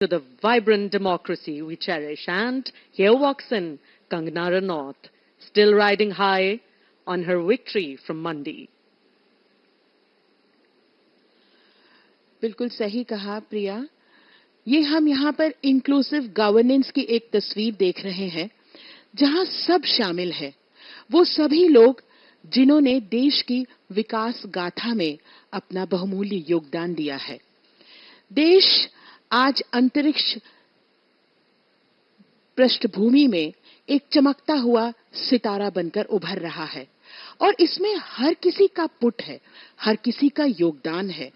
to the vibrant democracy we cherish. And here walks in Kangana Ranaut, still riding high on her victory from Mandi. बिल्कुल सही कहा प्रिया। ये हम यहाँ पर इंक्लूसिव गवर्नेंस की एक तस्वीर देख रहे हैं जहाँ सब शामिल है, वो सभी लोग जिन्होंने देश की विकास गाथा में अपना बहुमूल्य योगदान दिया है। देश आज अंतरिक्ष पृष्ठभूमि में एक चमकता हुआ सितारा बनकर उभर रहा है और इसमें हर किसी का पुट है, हर किसी का योगदान है,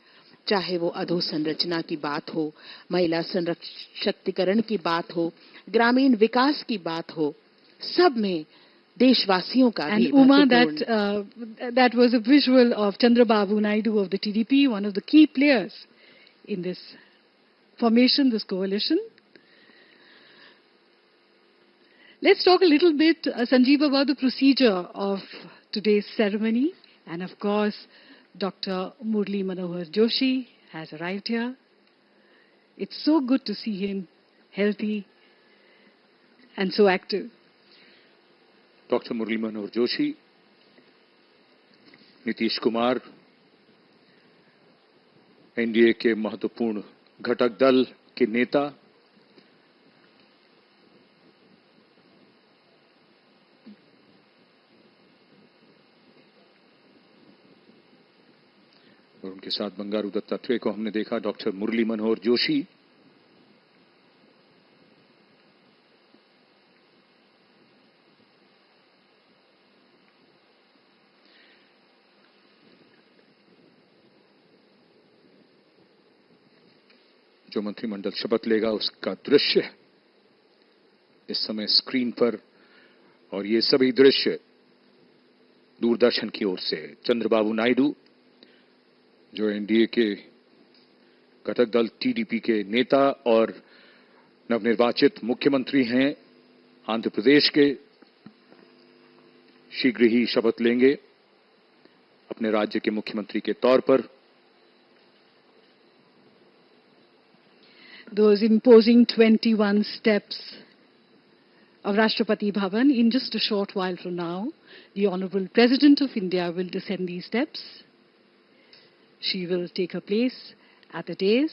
चाहे वो अधोसंरचना की बात हो, महिला सशक्तिकरण की बात हो, ग्रामीण विकास की बात हो, सब में देशवासियों का भी Uma, that was a visual of Chandrababu Naidu of the TDP, one of the key players in this formation, this coalition. Let's talk a little bit, Sanjeev, about the procedure of today's ceremony. And of course, Dr. Murli Manohar Joshi has arrived here. It's so good to see him healthy and so active. Dr. Murli Manohar Joshi, Nitish Kumar, NDA के महत्वपूर्ण घटक दल के नेता, और उनके साथ बंगारू दत्तात्रेय को हमने देखा। डॉक्टर मुरली मनोहर जोशी, जो मंत्रिमंडल शपथ लेगा उसका दृश्य इस समय स्क्रीन पर, और ये सभी दृश्य दूरदर्शन की ओर से। चंद्रबाबू नायडू जो एनडीए के घटक दल टीडीपी के नेता और नवनिर्वाचित मुख्यमंत्री हैं आंध्र प्रदेश के, शीघ्र ही शपथ लेंगे अपने राज्य के मुख्यमंत्री के तौर पर। Those imposing 21 steps of Rashtrapati Bhavan. In just a short while from now, the Honorable President of India will descend these steps. She will take her place at the dais.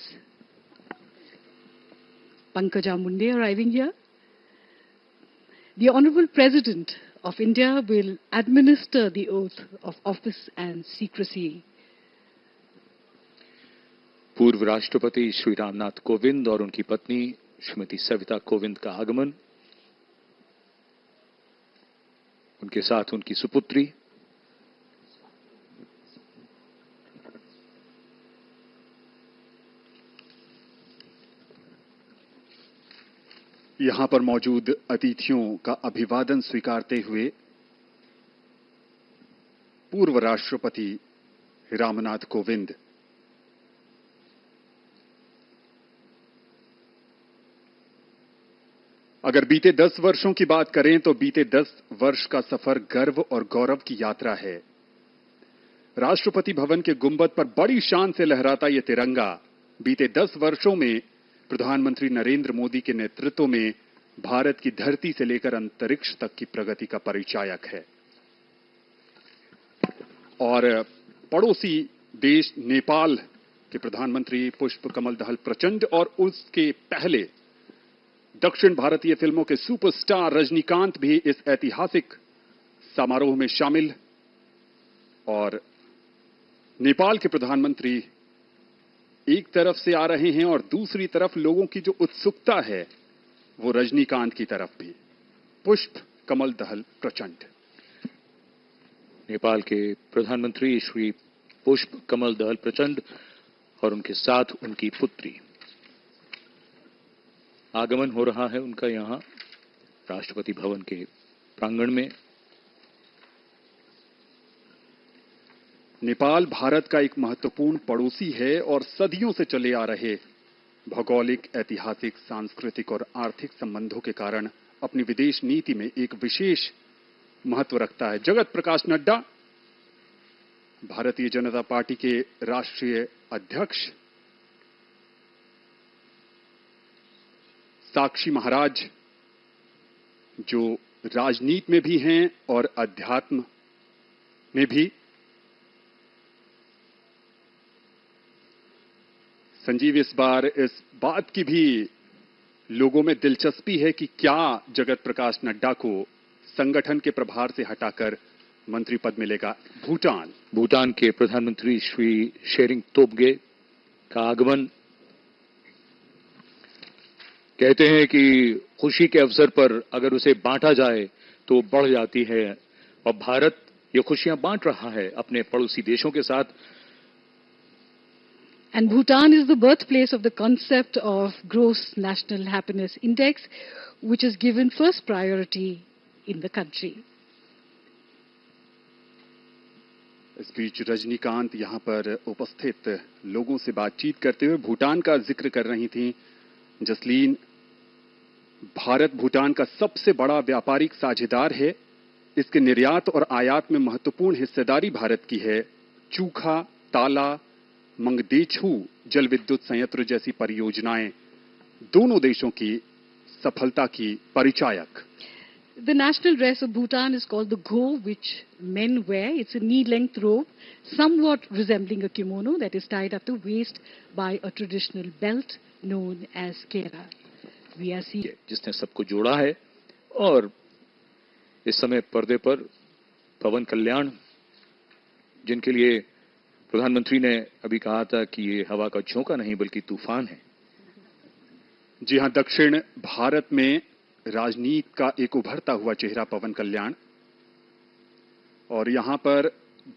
Pankaja Munde arriving here. The Honorable President of India will administer the oath of office and secrecy. पूर्व राष्ट्रपति श्री रामनाथ कोविंद और उनकी पत्नी श्रीमती सविता कोविंद का आगमन, उनके साथ उनकी सुपुत्री। यहां पर मौजूद अतिथियों का अभिवादन स्वीकारते हुए पूर्व राष्ट्रपति रामनाथ कोविंद अगर बीते 10 वर्षों की बात करें तो बीते 10 वर्ष का सफर गर्व और गौरव की यात्रा है। राष्ट्रपति भवन के गुंबद पर बड़ी शान से लहराता यह तिरंगा बीते 10 वर्षों में प्रधानमंत्री नरेंद्र मोदी के नेतृत्व में भारत की धरती से लेकर अंतरिक्ष तक की प्रगति का परिचायक है। और पड़ोसी देश नेपाल के प्रधानमंत्री पुष्प कमल दहल प्रचंड और उसके पहले दक्षिण भारतीय फिल्मों के सुपरस्टार रजनीकांत भी इस ऐतिहासिक समारोह में शामिल। और नेपाल के प्रधानमंत्री एक तरफ से आ रहे हैं और दूसरी तरफ लोगों की जो उत्सुकता है वो रजनीकांत की तरफ भी। पुष्प कमल दहल प्रचंड। नेपाल के प्रधानमंत्री श्री पुष्प कमल दहल प्रचंड और उनके साथ उनकी पुत्री, आगमन हो रहा है उनका यहां राष्ट्रपति भवन के प्रांगण में। नेपाल भारत का एक महत्वपूर्ण पड़ोसी है और सदियों से चले आ रहे भौगोलिक, ऐतिहासिक, सांस्कृतिक और आर्थिक संबंधों के कारण अपनी विदेश नीति में एक विशेष महत्व रखता है। जगत प्रकाश नड्डा, भारतीय जनता पार्टी के राष्ट्रीय अध्यक्ष, साक्षी महाराज जो राजनीति में भी हैं और अध्यात्म में भी। संजीव, इस बार इस बात की भी लोगों में दिलचस्पी है कि क्या जगत प्रकाश नड्डा को संगठन के प्रभार से हटाकर मंत्री पद मिलेगा। भूटान के प्रधानमंत्री श्री शेरिंग तोब्गे का आगमन, कहते हैं कि खुशी के अवसर पर अगर उसे बांटा जाए तो बढ़ जाती है, और भारत ये खुशियां बांट रहा है अपने पड़ोसी देशों के साथ। And Bhutan is the birthplace of the concept of Gross National Happiness Index, which is given first priority in the country. इस बीच रजनीकांत यहां पर उपस्थित लोगों से बातचीत करते हुए भूटान का जिक्र कर रही थीं। जसलीन, भारत भूटान का सबसे बड़ा व्यापारिक साझेदार है। इसके निर्यात और आयात में महत्वपूर्ण हिस्सेदारी भारत की है। चूखा, ताला, मंगदेछू जल विद्युत संयंत्र जैसी परियोजनाएं दोनों देशों की सफलता की परिचायक। The national dress of Bhutan is called the go, which men wear. It's a knee-length robe, somewhat resembling a kimono that is tied at the waist by a traditional belt known as kera. We are seeing जिसने सबको जोड़ा है, और इस समय पर्दे पर पवन कल्याण, जिनके लिए प्रधानमंत्री ने अभी कहा था कि ये हवा का झोंका नहीं बल्कि तूफान है। जी हां, दक्षिण भारत में राजनीति का एक उभरता हुआ चेहरा पवन कल्याण, और यहां पर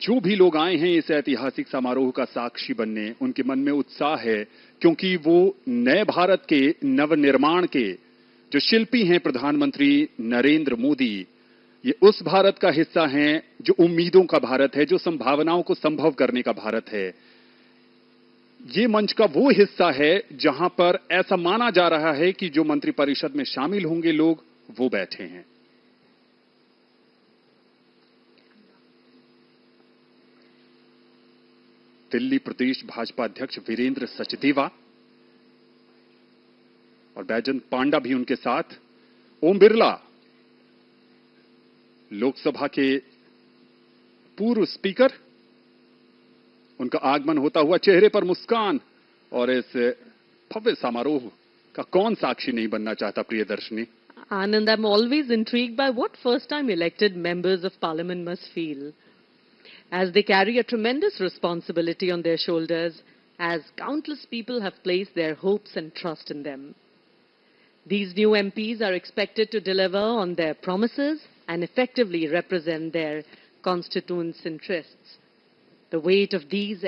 जो भी लोग आए हैं इस ऐतिहासिक समारोह का साक्षी बनने, उनके मन में उत्साह है, क्योंकि वो नए भारत के नवनिर्माण के जो शिल्पी हैं प्रधानमंत्री नरेंद्र मोदी, ये उस भारत का हिस्सा हैं जो उम्मीदों का भारत है, जो संभावनाओं को संभव करने का भारत है। ये मंच का वो हिस्सा है जहां पर ऐसा माना जा रहा है कि जो मंत्रिपरिषद में शामिल होंगे लोग, वो बैठे हैं। दिल्ली प्रदेश भाजपा अध्यक्ष वीरेंद्र सचदेवा और बैजंत पांडा भी उनके साथ। ओम बिरला, लोकसभा के पूर्व स्पीकर, उनका आगमन होता हुआ, चेहरे पर मुस्कान, और इस भव्य समारोह का कौन साक्षी नहीं बनना चाहता Priyadarshini. Anand, I'm always intrigued by what first-time elected members of parliament must feel as they carry a tremendous responsibility on their shoulders, as countless people have placed their hopes and trust in them. These new MPs are expected to deliver on their promises and effectively represent their constituents' interests. The weight of these